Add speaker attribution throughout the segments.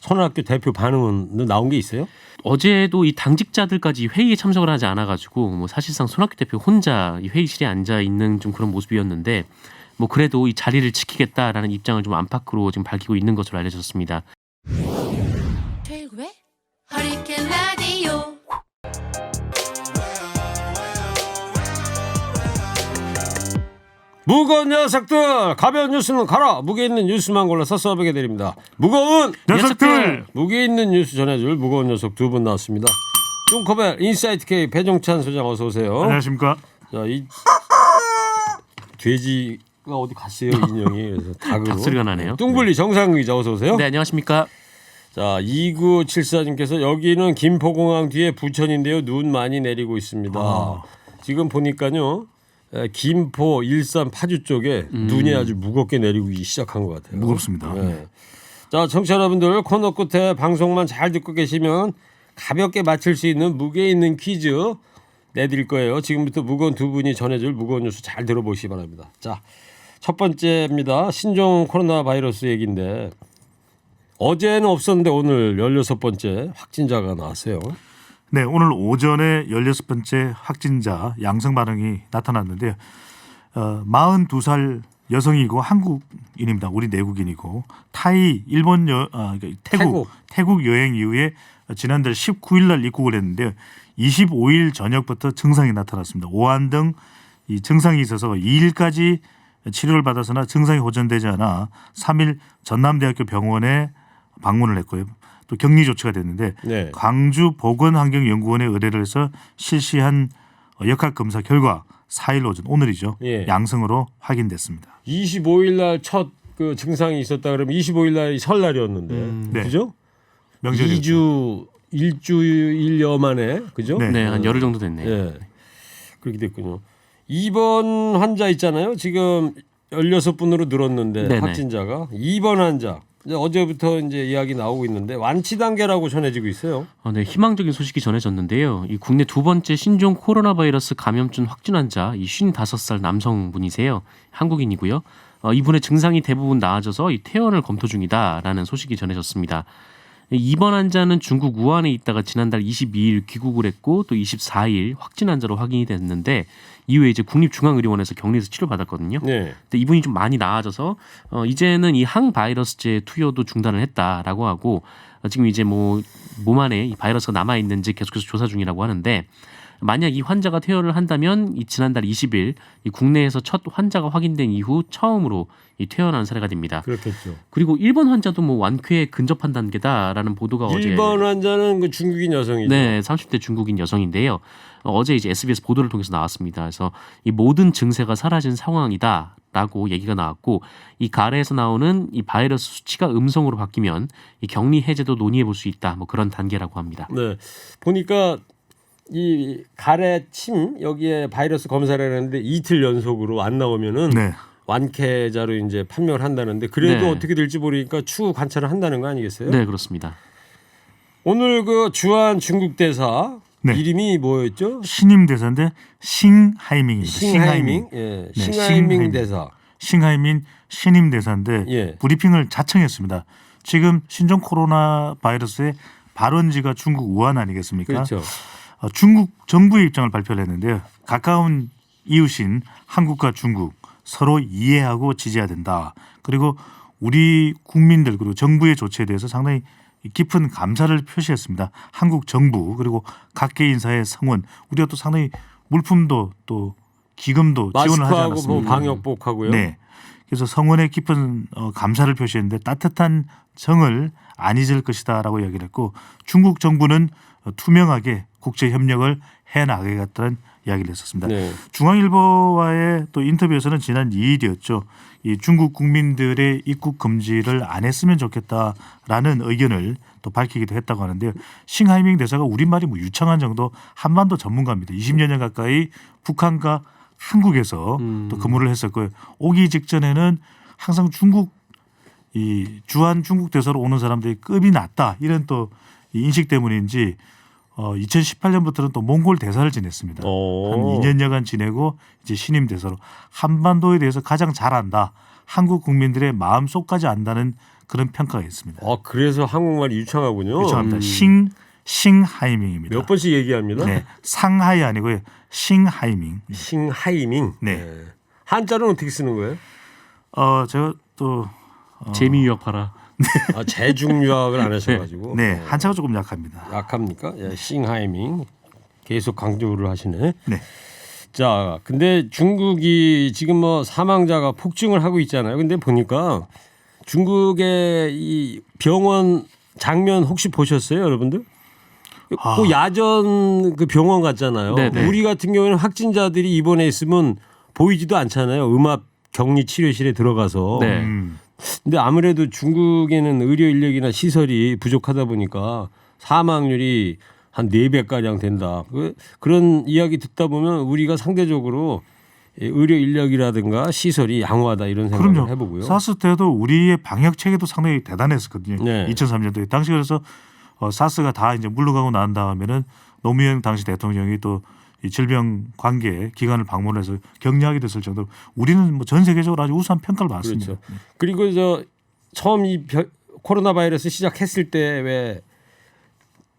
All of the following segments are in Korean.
Speaker 1: 손학규 대표 반응은 나온 게 있어요?
Speaker 2: 어제도 이 당직자들까지 회의에 참석을 하지 않아가지고 뭐 사실상 손학규 대표 혼자 이 회의실에 앉아 있는 좀 그런 모습이었는데 뭐 그래도 이 자리를 지키겠다라는 입장을 좀 안팎으로 지금 밝히고 있는 것으로 알려졌습니다.
Speaker 3: 최일구의 허리케인 라디오.
Speaker 1: 무거운 녀석들 가벼운 뉴스는 가라. 무게 있는 뉴스만 골라서 써보게 드립니다. 무거운
Speaker 2: 녀석들!
Speaker 1: 무게 있는 뉴스 전해줄 무거운 녀석 두 분 나왔습니다. 뚱커벨 인사이트 K 배종찬 소장 어서 오세요.
Speaker 4: 안녕하십니까.
Speaker 1: 자, 이 돼지가 어디 갔어요 인형이. 그래서 닭으로.
Speaker 2: 닭소리가 나네요.
Speaker 1: 뚱블리 정상근 기자 어서 오세요.
Speaker 2: 네, 안녕하십니까.
Speaker 1: 자, 2974님께서 여기는 김포공항 뒤에 부천인데요. 눈 많이 내리고 있습니다. 지금 보니까요. 김포, 일산, 파주 쪽에 눈이 아주 무겁게 내리기 시작한 것 같아요.
Speaker 4: 무겁습니다.
Speaker 1: 네. 자, 청취자 여러분들 코너 끝에 방송만 잘 듣고 계시면 가볍게 맞힐 수 있는 무게 있는 퀴즈 내드릴 거예요. 지금부터 무거운 두 분이 전해줄 무거운 뉴스 잘 들어보시기 바랍니다. 자, 첫 번째입니다. 신종 코로나 바이러스 얘기인데 어제는 없었는데 오늘 16번째 확진자가 나왔어요.
Speaker 4: 네, 오늘 오전에 16번째 확진자 양성 반응이 나타났는데요. 42살 여성이고 한국인입니다. 우리 내국인이고 타이, 일본, 태국 여행 이후에 지난달 19일 날 입국을 했는데요. 25일 저녁부터 증상이 나타났습니다. 오한 등 이 증상이 있어서 2일까지 치료를 받아서나 증상이 호전되지 않아 3일 전남대학교 병원에 방문을 했고요. 또 격리 조치가 됐는데
Speaker 1: 네.
Speaker 4: 광주 보건환경연구원에 의뢰를 해서 실시한 역학 검사 결과 4일 오전 오늘이죠.
Speaker 1: 예.
Speaker 4: 양성으로 확인됐습니다.
Speaker 1: 25일 날 첫 그 증상이 있었다 그러면 25일 날이 설날이었는데.
Speaker 4: 네.
Speaker 1: 그죠?
Speaker 4: 명절이었죠.
Speaker 1: 1주일여 만에. 그죠?
Speaker 4: 네.
Speaker 2: 네, 한 열흘 정도 됐네요.
Speaker 1: 예. 그렇게 됐군요. 이번 환자 있잖아요. 지금 16분으로 늘었는데
Speaker 2: 네네.
Speaker 1: 확진자가 2번 환자. 이제 어제부터 이제 이야기 나오고 있는데 완치 단계라고 전해지고 있어요.
Speaker 2: 네, 희망적인 소식이 전해졌는데요. 이 국내 두 번째 신종 코로나 바이러스 감염증 확진 환자 이 55살 남성분이세요. 한국인이고요. 이분의 증상이 대부분 나아져서 이 퇴원을 검토 중이다라는 소식이 전해졌습니다. 이번 환자는 중국 우한에 있다가 지난달 22일 귀국을 했고 또 24일 확진 환자로 확인이 됐는데 이후에 이제 국립중앙의료원에서 격리해서 치료받았거든요.
Speaker 1: 네.
Speaker 2: 근데 이분이 좀 많이 나아져서 이제는 이 항바이러스제 투여도 중단을 했다라고 하고 지금 이제 뭐 몸 안에 이 바이러스가 남아 있는지 계속해서 조사 중이라고 하는데 만약 이 환자가 퇴원을 한다면 이 지난달 20일 이 국내에서 첫 환자가 확인된 이후 처음으로 이 퇴원한 사례가 됩니다.
Speaker 1: 그렇겠죠.
Speaker 2: 그리고 일본 환자도 뭐 완쾌에 근접한 단계다라는 보도가 어제
Speaker 1: 1번 환자는 그 중국인 여성이죠.
Speaker 2: 네, 30대 중국인 여성인데요. 어제 이제 SBS 보도를 통해서 나왔습니다. 그래서 이 모든 증세가 사라진 상황이다라고 얘기가 나왔고 이 가래에서 나오는 이 바이러스 수치가 음성으로 바뀌면 이 격리 해제도 논의해 볼 수 있다. 뭐 그런 단계라고 합니다.
Speaker 1: 네. 보니까 이 가래 침 여기에 바이러스 검사를 했는데 이틀 연속으로 안 나오면은
Speaker 4: 네.
Speaker 1: 완쾌자로 이제 판명을 한다는데 그래도
Speaker 2: 네.
Speaker 1: 어떻게 될지 모르니까 추후 관찰을 한다는 거 아니겠어요?
Speaker 2: 네, 그렇습니다.
Speaker 1: 오늘 그 주한 중국 대사
Speaker 4: 네.
Speaker 1: 이름이 뭐였죠?
Speaker 4: 신임 대사인데 싱하이밍입니다.
Speaker 1: 싱하이밍. 예.
Speaker 4: 네,
Speaker 1: 싱하이밍
Speaker 4: 싱하이밍.
Speaker 1: 대사.
Speaker 4: 싱하이민 신임 대사인데
Speaker 1: 예.
Speaker 4: 브리핑을 자청했습니다. 지금 신종 코로나 바이러스의 발원지가 중국 우한 아니겠습니까?
Speaker 1: 그렇죠.
Speaker 4: 중국 정부의 입장을 발표를 했는데요. 가까운 이웃인 한국과 중국 서로 이해하고 지지해야 된다. 그리고 우리 국민들 그리고 정부의 조치에 대해서 상당히 깊은 감사를 표시했습니다. 한국 정부 그리고 각계 인사의 성원 우리가 또 상당히 물품도 또 기금도 지원을 하지
Speaker 1: 마스크하고 뭐
Speaker 4: 않았습니까?
Speaker 1: 방역복하고요.
Speaker 4: 네. 그래서 성원의 깊은 감사를 표시했는데 따뜻한 정을 안 잊을 것이다라고 이야기를 했고 중국 정부는 투명하게 국제 협력을 해나가겠다는 이야기를 했었습니다.
Speaker 1: 네.
Speaker 4: 중앙일보와의 또 인터뷰에서는 지난 2일이었죠. 이 중국 국민들의 입국 금지를 안 했으면 좋겠다라는 의견을 또 밝히기도 했다고 하는데요. 싱하이밍 대사가 우리말이 뭐 유창한 정도 한반도 전문가입니다. 20여 년 가까이 북한과 한국에서 또 근무를 했었고요. 오기 직전에는 항상 중국 이 주한 중국 대사로 오는 사람들이 급이 낮다 이런 또 인식 때문인지 2018년부터는 또 몽골 대사를 지냈습니다. 한 2년여간 지내고 이제 신임 대사로 한반도에 대해서 가장 잘 안다. 한국 국민들의 마음속까지 안다는 그런 평가가 있습니다.
Speaker 1: 그래서 한국말이 유창하군요.
Speaker 4: 유창합니다. 싱하이밍입니다.
Speaker 1: 몇 번씩 얘기합니다.
Speaker 4: 네, 상하이 아니고요. 싱하이밍.
Speaker 1: 싱하이밍.
Speaker 4: 네.
Speaker 1: 한자는 어떻게 쓰는 거예요?
Speaker 4: 제가 또
Speaker 2: 재미 유학 봐라.
Speaker 1: 재중 유학을 안 하셔가지고.
Speaker 4: 네, 한자가 조금 약합니다.
Speaker 1: 약합니까? 예, 싱하이밍 계속 강조를 하시네.
Speaker 4: 네.
Speaker 1: 자, 근데 중국이 지금 뭐 사망자가 폭증을 하고 있잖아요. 근데 보니까 중국의 이 병원 장면 혹시 보셨어요, 여러분들? 그 야전 그 병원 같잖아요.
Speaker 2: 네네.
Speaker 1: 우리 같은 경우에는 확진자들이 입원해 있으면 보이지도 않잖아요. 음압 격리 치료실에 들어가서.
Speaker 2: 네.
Speaker 1: 근데 아무래도 중국에는 의료 인력이나 시설이 부족하다 보니까 사망률이 한 4배 가량 된다. 그런 이야기 듣다 보면 우리가 상대적으로 의료 인력이라든가 시설이 양호하다 이런 생각을
Speaker 4: 그럼요.
Speaker 1: 해보고요.
Speaker 4: 사스 때도 우리의 방역 체계도 상당히 대단했었거든요.
Speaker 1: 네.
Speaker 4: 2003년도에 당시 그래서 사스가 다 이제 물러가고 난 다음에는 노무현 당시 대통령이 또 이 질병 관계 기관을 방문해서 격려하게 됐을 정도로 우리는 뭐 전 세계적으로 아주 우수한 평가를 받습니다.
Speaker 1: 그렇죠. 그리고 처음 코로나 바이러스 시작했을 때 왜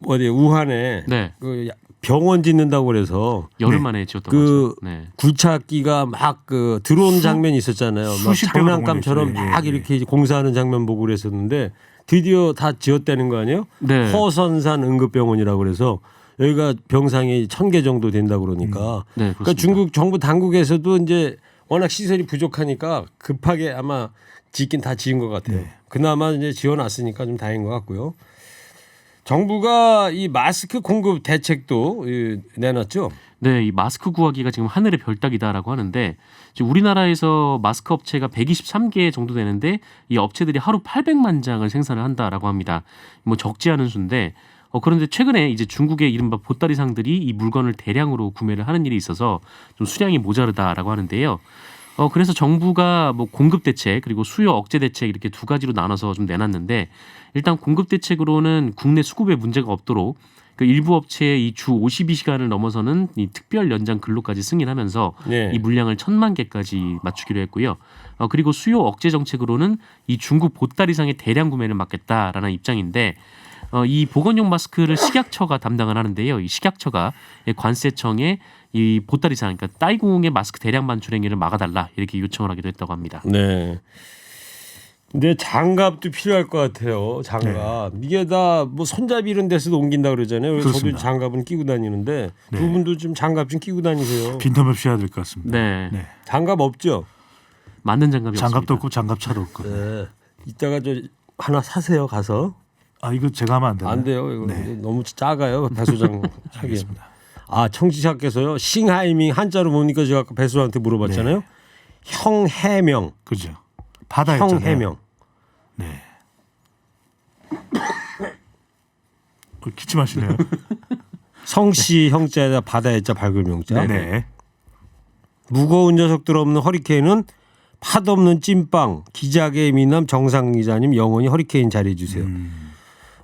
Speaker 1: 어디 우한에
Speaker 2: 네.
Speaker 1: 그 병원 짓는다고 그래서
Speaker 2: 열흘 만에 지었던
Speaker 1: 그
Speaker 2: 거죠. 네.
Speaker 1: 굴착기가 막 그 들어온 장면이 있었잖아요. 막
Speaker 4: 수십 대가
Speaker 1: 장난감처럼
Speaker 4: 동원했죠.
Speaker 1: 막
Speaker 4: 예, 예.
Speaker 1: 이렇게 공사하는 장면 보고 그랬었는데 드디어 다 지었다는 거 아니에요?
Speaker 2: 네.
Speaker 1: 허선산 응급병원이라고 그래서 여기가 병상이 1,000개 정도 된다고 그러니까.
Speaker 2: 네,
Speaker 1: 그러니까
Speaker 2: 그렇습니다.
Speaker 1: 중국 정부 당국에서도 이제 워낙 시설이 부족하니까 급하게 아마 짓긴 다 지은 것 같아요.
Speaker 4: 네.
Speaker 1: 그나마 이제 지어놨으니까 좀 다행인 것 같고요. 정부가 이 마스크 공급 대책도 내놨죠.
Speaker 2: 네, 이 마스크 구하기가 지금 하늘의 별따기다라고 하는데 지금 우리나라에서 마스크 업체가 123개 정도 되는데 이 업체들이 하루 800만 장을 생산을 한다라고 합니다. 뭐 적지 않은 수인데 그런데 최근에 이제 중국의 이른바 보따리상들이 이 물건을 대량으로 구매를 하는 일이 있어서 좀 수량이 모자르다라고 하는데요. 그래서 정부가 뭐 공급 대책 그리고 수요 억제 대책 이렇게 두 가지로 나눠서 좀 내놨는데 일단 공급 대책으로는 국내 수급에 문제가 없도록 그 일부 업체의 이 주 52시간을 넘어서는 이 특별 연장 근로까지 승인하면서
Speaker 1: 네.
Speaker 2: 이 물량을 1,000만 개까지 맞추기로 했고요. 그리고 수요 억제 정책으로는 이 중국 보따리상의 대량 구매를 막겠다라는 입장인데 이 보건용 마스크를 식약처가 담당을 하는데요. 이 식약처가 관세청에 이 보따리상, 그러니까 따이궁의 마스크 대량 반출 행위를 막아달라 이렇게 요청을 하기도 했다고 합니다.
Speaker 1: 네. 근데 장갑도 필요할 것 같아요. 장갑. 이게 다 뭐 손잡이 이런 데서도 옮긴다 그러잖아요. 그래서 저도
Speaker 4: 그렇습니다.
Speaker 1: 장갑은 끼고 다니는데
Speaker 4: 네.
Speaker 1: 두 분도 좀 장갑 좀 끼고 다니세요.
Speaker 4: 빈틈없이 해야 될 것 같습니다.
Speaker 2: 네,
Speaker 4: 네.
Speaker 1: 장갑 없죠?
Speaker 2: 맞는 장갑이
Speaker 4: 장갑도
Speaker 2: 없습니다.
Speaker 4: 없고 장갑차도 없고.
Speaker 1: 네. 이따가 하나 사세요 가서.
Speaker 4: 이거 제가 하면 안 되나요?
Speaker 1: 안 돼요. 이거
Speaker 4: 네.
Speaker 1: 너무 작아요. 배소장 하기.
Speaker 4: 알겠습니다.
Speaker 1: 청취자께서요. 싱하이밍 한자로 보니까 제가 아까 배수한테 물어봤잖아요.
Speaker 4: 네.
Speaker 1: 형해명.
Speaker 4: 그죠. 바다였잖아요.
Speaker 1: 형해명.
Speaker 4: 네. 기침하시네요.
Speaker 1: 성씨 형자에다 바다의 자 밝을 명자.
Speaker 4: 네.
Speaker 1: 무거운 녀석들 없는 허리케인은 파도 없는 찐빵 기자계 미남 정상 기자님 영원히 허리케인 잘해 주세요.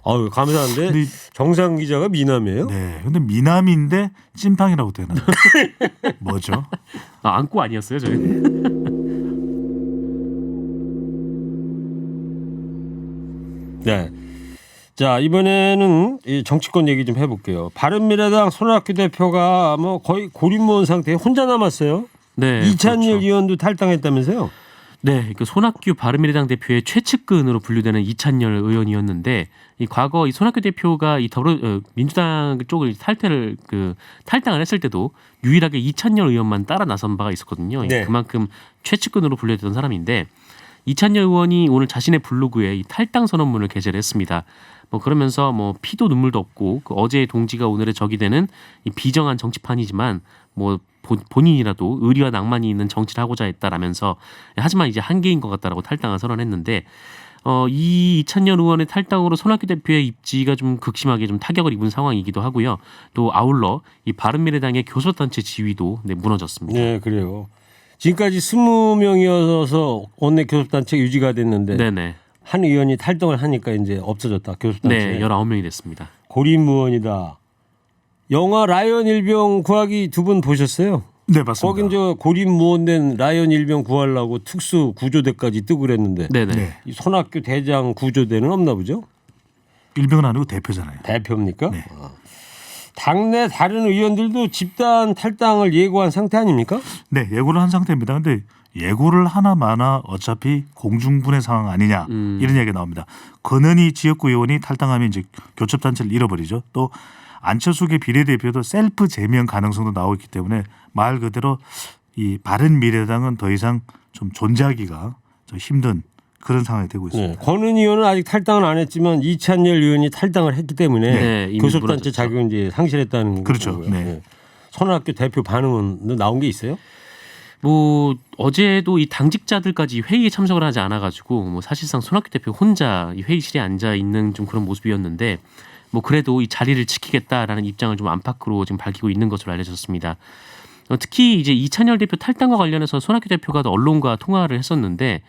Speaker 1: 아유 감사한데
Speaker 4: 근데
Speaker 1: 정상 기자가 미남이에요?
Speaker 4: 네. 근데 미남인데 찐빵이라고 되나요? 뭐죠?
Speaker 2: 안고 아니었어요, 저희?
Speaker 1: 네. 자 이번에는 이 정치권 얘기 좀 해볼게요. 바른미래당 손학규 대표가 뭐 거의 고립무원 상태에 혼자 남았어요.
Speaker 2: 네,
Speaker 1: 이찬열
Speaker 2: 그렇죠.
Speaker 1: 의원도 탈당했다면서요?
Speaker 2: 네, 그 손학규 바른미래당 대표의 최측근으로 분류되는 이찬열 의원이었는데 이 과거 이 손학규 대표가 이 민주당 쪽을 탈당을 했을 때도 유일하게 이찬열 의원만 따라 나선 바가 있었거든요.
Speaker 1: 네.
Speaker 2: 그만큼 최측근으로 분류됐던 사람인데 이찬열 의원이 오늘 자신의 블로그에 이 탈당 선언문을 게재를 했습니다. 뭐 그러면서 뭐 피도 눈물도 없고 그 어제의 동지가 오늘의 적이 되는 이 비정한 정치판이지만 뭐 본인이라도 의리와 낭만이 있는 정치를 하고자 했다라면서 하지만 이제 한계인 것 같다라고 탈당을 선언했는데 이 이찬열 의원의 탈당으로 손학규 대표의 입지가 좀 극심하게 좀 타격을 입은 상황이기도 하고요. 또 아울러 이 바른미래당의 교섭단체 지위도 무너졌습니다.
Speaker 1: 네, 그래요. 지금까지 20명이어서 원내 교섭단체 유지가 됐는데
Speaker 2: 네네.
Speaker 1: 한 의원이 탈당을 하니까 이제 없어졌다. 교섭단체.
Speaker 2: 네, 19명이 됐습니다.
Speaker 1: 고립무원이다. 영화 라이언 일병 구하기 두 분 보셨어요?
Speaker 4: 네, 맞습니다.
Speaker 1: 거긴 저 고립무원된 라이언 일병 구하려고 특수 구조대까지 뜨고 그랬는데
Speaker 2: 네네.
Speaker 4: 네.
Speaker 1: 이 손학규 대장 구조대는 없나 보죠?
Speaker 4: 일병은 아니고 대표잖아요.
Speaker 1: 대표입니까?
Speaker 4: 네.
Speaker 1: 당내 다른 의원들도 집단 탈당을 예고한 상태 아닙니까?
Speaker 4: 네, 예고를 한 상태입니다. 근데 예고를 하나 마나 어차피 공중분해 상황 아니냐 이런 이야기가 나옵니다. 권은희 지역구 의원이 탈당하면 이제 교첩단체를 잃어버리죠. 또 안철수계 비례대표도 셀프 제명 가능성도 나오고 있기 때문에 말 그대로 이 바른미래당은 더 이상 좀 존재하기가 좀 힘든 그런 상황이 되고 있습니다.
Speaker 1: 네. 권은희 의원은 아직 탈당은 안 했지만 이찬열 의원이 탈당을 했기 때문에
Speaker 2: 네, 이미
Speaker 1: 교섭단체
Speaker 2: 무너졌죠.
Speaker 1: 자격을 이제 상실했다는
Speaker 4: 그렇죠.
Speaker 1: 거고요.
Speaker 4: 네.
Speaker 1: 손학규 대표 반응은 나온 게 있어요?
Speaker 2: 뭐 어제도 이 당직자들까지 회의에 참석을 하지 않아가지고 뭐 사실상 손학규 대표 혼자 이 회의실에 앉아 있는 좀 그런 모습이었는데 뭐 그래도 이 자리를 지키겠다라는 입장을 좀 안팎으로 지금 밝히고 있는 것으로 알려졌습니다. 특히 이제 이찬열 대표 탈당과 관련해서 손학규 대표가 언론과 통화를 했었는데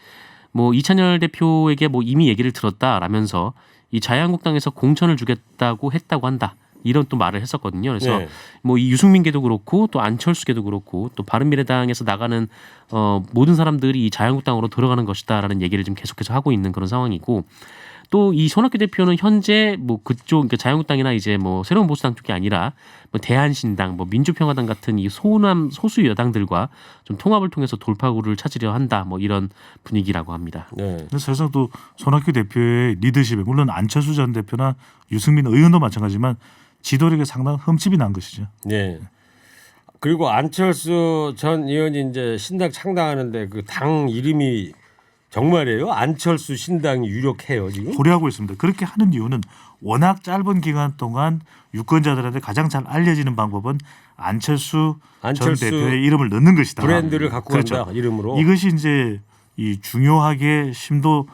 Speaker 2: 뭐 이찬열 대표에게 뭐 이미 얘기를 들었다라면서 이 자유한국당에서 공천을 주겠다고 했다고 한다. 이런 또 말을 했었거든요. 그래서
Speaker 1: 네.
Speaker 2: 뭐 이 유승민계도 그렇고 또 안철수계도 그렇고 또 바른미래당에서 나가는 모든 사람들이 이 자유한국당으로 들어가는 것이다라는 얘기를 지금 계속해서 하고 있는 그런 상황이고 또 이 손학규 대표는 현재 뭐 그쪽 그러니까 자유한국당이나 이제 뭐 새로운 보수당 쪽이 아니라 뭐 대한신당, 뭐 민주평화당 같은 이 소남 소수 여당들과 좀 통합을 통해서 돌파구를 찾으려 한다. 뭐 이런 분위기라고 합니다.
Speaker 1: 네.
Speaker 4: 그래서 사실상 또 손학규 대표의 리더십에 물론 안철수 전 대표나 유승민 의원도 마찬가지지만 지도력에 상당한 흠집이 난 것이죠.
Speaker 1: 네. 그리고 안철수 전 의원이 이제 신당 창당하는데 그 당 이름이 정말이에요? 안철수 신당이 유력해요 지금?
Speaker 4: 고려하고 있습니다. 그렇게 하는 이유는 워낙 짧은 기간 동안 유권자들한테 가장 잘 알려지는 방법은 안철수 전 대표의 이름을 넣는 것이다.
Speaker 1: 브랜드를 갖고
Speaker 4: 그렇죠.
Speaker 1: 간다 이름으로.
Speaker 4: 이것이 이제 이 중요하게 심도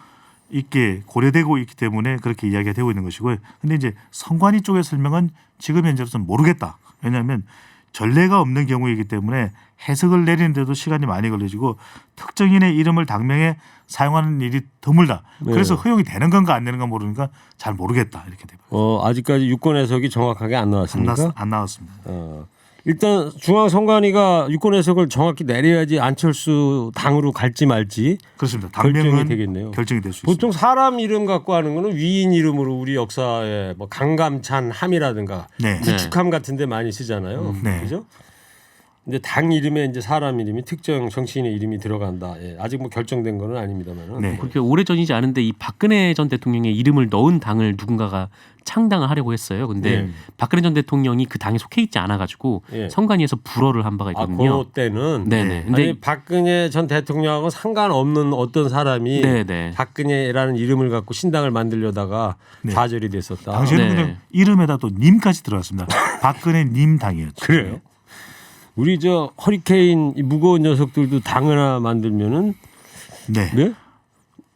Speaker 4: 있게 고려되고 있기 때문에 그렇게 이야기가 되고 있는 것이고요. 근데 이제 선관위 쪽의 설명은 지금 현재로서는 모르겠다. 왜냐하면 전례가 없는 경우이기 때문에 해석을 내리는데도 시간이 많이 걸려지고 특정인의 이름을 당명에 사용하는 일이 드물다.
Speaker 1: 네.
Speaker 4: 그래서 허용이 되는 건가 안 되는 건가 모르니까 잘 모르겠다 이렇게 됩니다.
Speaker 1: 아직까지 유권 해석이 정확하게 안 나왔습니까?
Speaker 4: 안 나왔습니다.
Speaker 1: 일단 중앙선관위가 유권 해석을 정확히 내려야지 안철수 당으로 갈지 말지
Speaker 4: 그렇습니다.
Speaker 1: 결정이
Speaker 4: 당명은
Speaker 1: 되겠네요.
Speaker 4: 결정이 될 수
Speaker 1: 보통
Speaker 4: 있습니다.
Speaker 1: 사람 이름 갖고 하는 거는 위인 이름으로 우리 역사에 뭐 강감찬 함이라든가
Speaker 4: 네.
Speaker 1: 구축함 같은 데 많이 쓰잖아요.
Speaker 4: 네.
Speaker 1: 그죠? 근데 당 이름에 이제 사람 이름이 특정 정치인의 이름이 들어간다. 예. 아직 뭐 결정된 거는 아닙니다만.
Speaker 4: 네.
Speaker 2: 그렇게 오래전이지 않은데 이 박근혜 전 대통령의 이름을 넣은 당을 누군가가 창당을 하려고 했어요. 근데
Speaker 1: 네.
Speaker 2: 박근혜 전 대통령이 그 당에 속해 있지 않아가지고
Speaker 1: 예.
Speaker 2: 선관위에서 불허를 한 바가 있거든요.
Speaker 1: 그때는
Speaker 2: 네네.
Speaker 1: 근데
Speaker 2: 근데
Speaker 1: 박근혜 전 대통령하고 상관없는 어떤 사람이
Speaker 2: 네네.
Speaker 1: 박근혜라는 이름을 갖고 신당을 만들려다가
Speaker 4: 네.
Speaker 1: 좌절이 됐었다.
Speaker 4: 당시에는
Speaker 2: 네.
Speaker 4: 그냥 이름에다 또 님까지 들어갔습니다. 박근혜 님 당이었죠.
Speaker 1: 그래요? 우리 저 허리케인 이 무거운 녀석들도 당 하나 만들면은
Speaker 4: 네.
Speaker 1: 네?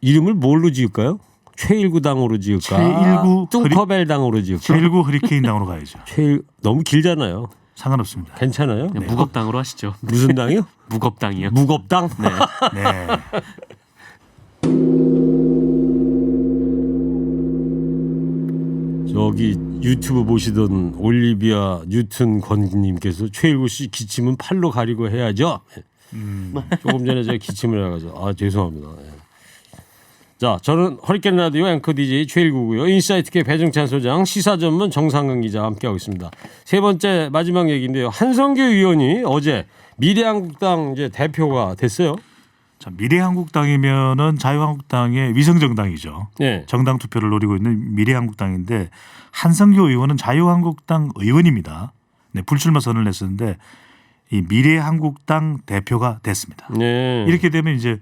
Speaker 1: 이름을 뭘로 지을까요? 최일구 당으로 지을까?
Speaker 4: 최일구
Speaker 1: 뚱커벨 당으로 지을까?
Speaker 4: 최일구 허리케인 당으로 가야죠.
Speaker 1: 너무 길잖아요.
Speaker 4: 상관없습니다.
Speaker 1: 괜찮아요?
Speaker 2: 그냥 무겁당으로 하시죠.
Speaker 1: 무슨 당이요?
Speaker 2: 무겁당이요.
Speaker 1: 무겁당?
Speaker 2: 네.
Speaker 4: 네.
Speaker 1: 저기 유튜브 보시던 올리비아 뉴튼 권님께서 최일구 씨 기침은 팔로 가리고 해야죠. 조금 전에 제가 기침을 해가지고 죄송합니다. 예. 자, 저는 허리케인 라디오 앵커 DJ 최일구고요. 인사이트K 배종찬 소장, 시사 전문 정상근 기자 함께하고 있습니다. 세 번째 마지막 얘기인데요. 한성규 의원이 어제 미래한국당 이제 대표가 됐어요.
Speaker 4: 자, 미래한국당이면은 자유한국당의 위성정당이죠.
Speaker 1: 네.
Speaker 4: 정당 투표를 노리고 있는 미래한국당인데 한성규 의원은 자유한국당 의원입니다. 네, 불출마 선언을 했었는데 이 미래한국당 대표가 됐습니다.
Speaker 1: 네.
Speaker 4: 이렇게 되면 이제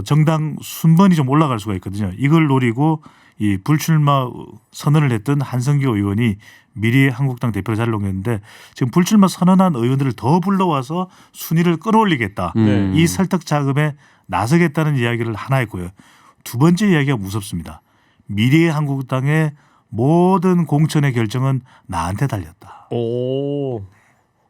Speaker 4: 정당 순번이 좀 올라갈 수가 있거든요. 이걸 노리고 이 불출마 선언을 했던 한성규 의원이 미래한국당 대표로 자리를 옮겼는데 지금 불출마 선언한 의원들을 더 불러와서 순위를 끌어올리겠다.
Speaker 1: 네.
Speaker 4: 이 설득 자금에 나서겠다는 이야기를 하나 했고요. 두 번째 이야기가 무섭습니다. 미래한국당의 모든 공천의 결정은 나한테 달렸다.
Speaker 1: 오,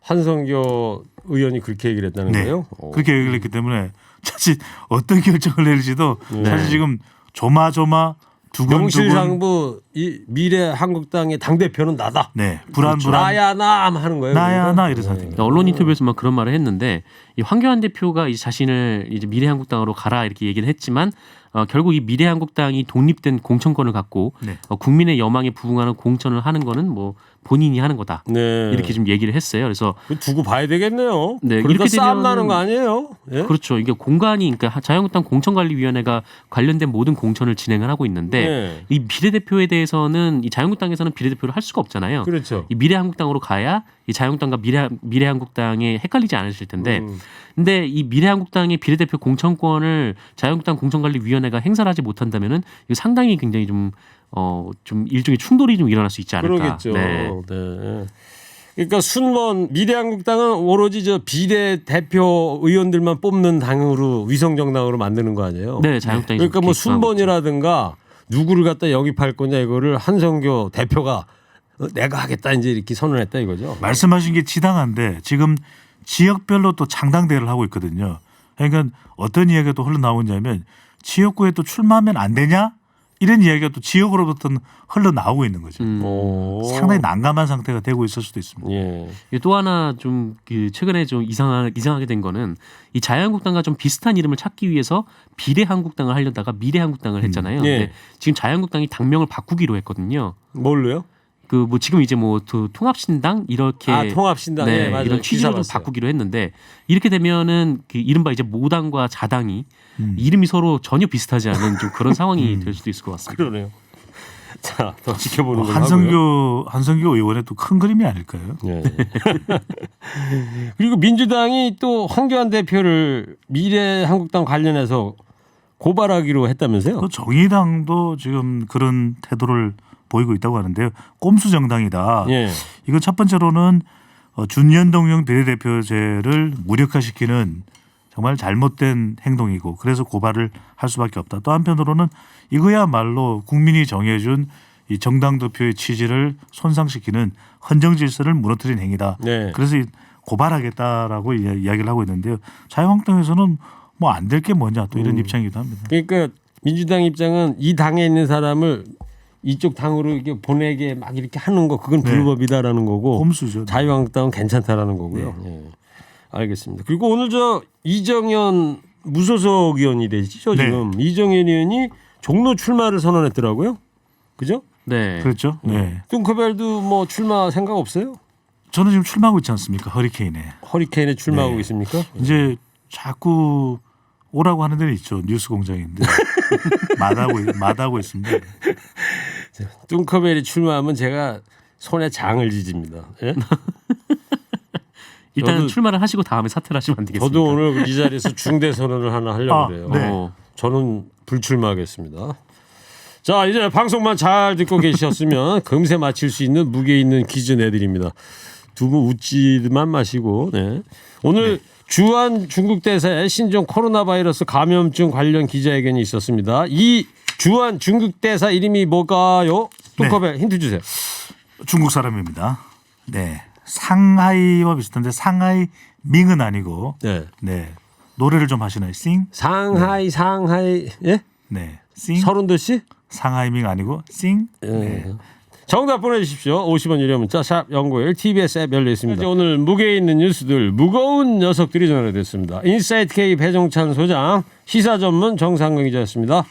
Speaker 1: 한성규 의원이 그렇게 얘기를 했다는
Speaker 4: 네.
Speaker 1: 거예요?
Speaker 4: 그렇게 얘기를 했기 때문에 사실 어떤 결정을 내릴지도
Speaker 1: 네.
Speaker 4: 사실 지금 조마조마 두근두근
Speaker 1: 명실상부 이 미래 한국당의 당 대표는 나다.
Speaker 4: 네, 불안
Speaker 1: 나야 나 하는 거예요.
Speaker 4: 나야
Speaker 1: 그러니까?
Speaker 4: 나 이런 상태입니다.
Speaker 2: 언론 인터뷰에서 막 그런 말을 했는데 이 황교안 대표가 이 자신을 이제 미래한국당으로 가라 이렇게 얘기를 했지만 결국 이 미래한국당이 독립된 공천권을 갖고
Speaker 4: 네.
Speaker 2: 국민의 여망에 부응하는 공천을 하는 거는 뭐 본인이 하는 거다.
Speaker 1: 네.
Speaker 2: 이렇게 좀 얘기를 했어요. 그래서
Speaker 1: 두고 봐야 되겠네요.
Speaker 2: 네,
Speaker 1: 그러다
Speaker 2: 이렇게
Speaker 1: 싸움
Speaker 2: 되면은-
Speaker 1: 나는 거 아니에요? 예?
Speaker 2: 그렇죠. 이게 공간이 그러니까 자유한국당 공천관리위원회가 관련된 모든 공천을 진행을 하고 있는데
Speaker 1: 네.
Speaker 2: 이 비례대표에 대해서는 이 자유한국당에서는 비례대표를 할 수가 없잖아요.
Speaker 1: 그렇죠.
Speaker 2: 이 미래한국당으로 가야 이 자유한국당과 미래한국당에 헷갈리지 않으실 텐데 근데 이 미래한국당의 비례대표 공천권을 자유한국당 공천관리위원회가 행사를 하지 못한다면은 이거 상당히 굉장히 좀 일종의 충돌이 좀 일어날 수 있지 않을까.
Speaker 1: 그러겠죠.
Speaker 2: 네.
Speaker 1: 네. 그러니까 순번 미래한국당은 오로지 저 비례대표 의원들만 뽑는 당으로 위성정당으로 만드는 거 아니에요?
Speaker 2: 네, 자유한국당이
Speaker 1: 그러니까 뭐
Speaker 2: 그렇게 주장하고 있죠.
Speaker 1: 순번이라든가 누구를 갖다 영입할 거냐 이거를 한성교 대표가 내가 하겠다 이제 이렇게 선언했다 이거죠.
Speaker 4: 말씀하신 게 지당한데 지금 지역별로 또 창당대회를 하고 있거든요. 그러니까 어떤 이야기가 또 흘러나오냐면 지역구에 또 출마하면 안 되냐? 이런 이야기가 또 지역으로부터는 흘러나오고 있는 거죠.
Speaker 1: 오.
Speaker 4: 상당히 난감한 상태가 되고 있을 수도 있습니다.
Speaker 1: 예.
Speaker 2: 또 하나 좀 최근에 좀 이상하게 된 거는 이 자유한국당과 좀 비슷한 이름을 찾기 위해서 비례한국당을 하려다가 미래한국당을 했잖아요.
Speaker 1: 예.
Speaker 2: 근데 지금 자유한국당이 당명을 바꾸기로 했거든요.
Speaker 1: 뭘로요?
Speaker 2: 지금 이제 뭐 통합신당 이렇게
Speaker 1: 통합신당.
Speaker 2: 네,
Speaker 1: 예, 맞아요.
Speaker 2: 이런 취지로
Speaker 1: 기사
Speaker 2: 좀
Speaker 1: 봤어요.
Speaker 2: 바꾸기로 했는데 이렇게 되면은 이른바 이제 모당과 자당이 이름이 서로 전혀 비슷하지 않은 좀 그런 상황이 될 수도 있을 것 같습니다.
Speaker 1: 그러네요. 자, 더 지켜보는 걸로 하고요.
Speaker 4: 한성교 의원의 또 큰 그림이 아닐까요?
Speaker 1: 예. 그리고 민주당이 또 황교안 대표를 미래한국당 관련해서 고발하기로 했다면서요?
Speaker 4: 또 정의당도 지금 그런 태도를 보이고 있다고 하는데요. 꼼수 정당이다.
Speaker 1: 예.
Speaker 4: 이건 첫 번째로는 준연동형 비례대표제를 무력화시키는 정말 잘못된 행동이고 그래서 고발을 할 수밖에 없다. 또 한편으로는 이거야말로 국민이 정해준 이 정당 대표의 취지를 손상시키는 헌정 질서를 무너뜨린 행위다.
Speaker 1: 네.
Speaker 4: 그래서 고발하겠다라고 이야기를 하고 있는데요. 자유한국당에서는 뭐 안 될 게 뭐냐 또 이런 입장이기도 합니다.
Speaker 1: 그러니까 민주당 입장은 이 당에 있는 사람을 이쪽 당으로 이렇게 보내게 막 이렇게 하는 거 그건
Speaker 4: 네.
Speaker 1: 불법이다라는 거고
Speaker 4: 꼼수죠.
Speaker 1: 자유한국당은 괜찮다라는 거고요. 예. 알겠습니다. 그리고 오늘 저 이정현 무소속 의원이 되시죠 지금 이정현 의원이 종로 출마를 선언했더라고요. 그죠?
Speaker 2: 네.
Speaker 4: 그렇죠. 네.
Speaker 1: 뚱커벨도 뭐 출마 생각 없어요?
Speaker 4: 저는 지금 출마하고 있지 않습니까? 허리케인에.
Speaker 1: 허리케인에 출마하고
Speaker 4: 네.
Speaker 1: 있습니까?
Speaker 4: 이제 자꾸 오라고 하는 데는 있죠. 뉴스 공장인데 마다하고 있습니다.
Speaker 1: 뚱커벨이 출마하면 제가 손에 장을 지집니다. 예?
Speaker 2: 일단은
Speaker 1: 저도-
Speaker 2: 출마를 하시고 다음에 사퇴를 하시면 안 되겠습니까?
Speaker 1: 저도 오늘 이 자리에서 중대 선언을 하나 하려고 그래요.
Speaker 4: 네.
Speaker 1: 저는 불출마하겠습니다. 자, 이제 방송만 잘 듣고 계셨으면 금세 맞힐 수 있는 무게 있는 퀴즈 내드립니다. 두 분 웃지만 마시고. 네. 오늘 주한 중국 대사의 신종 코로나 바이러스 감염증 관련 기자회견이 있었습니다. 이 주한 중국 대사 이름이 뭘까요? 뚱커벨 힌트 주세요.
Speaker 4: 중국 사람입니다. 네. 상하이와 비슷한데 상하이 밍은 아니고
Speaker 1: 네.
Speaker 4: 네. 노래를 좀 하시나요? 싱?
Speaker 1: 상하이 예?
Speaker 4: 네. 싱?
Speaker 1: 서른도 씨?
Speaker 4: 상하이 밍 아니고 싱?
Speaker 1: 네. 정답 보내주십시오. 50원 유료 문자 샵 0951 TBS 앱 열려 있습니다. 오늘 무게 있는 뉴스들 무거운 녀석들이 전해됐습니다. 인사이트 K 배종찬 소장 시사 전문 정상근 기자였습니다.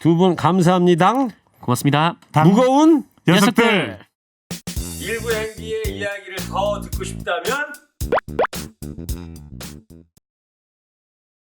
Speaker 1: 두 분 감사합니다.
Speaker 2: 고맙습니다.
Speaker 1: 무거운
Speaker 4: 녀석들.
Speaker 1: 일부 행기의 이야기를 더 듣고 싶다면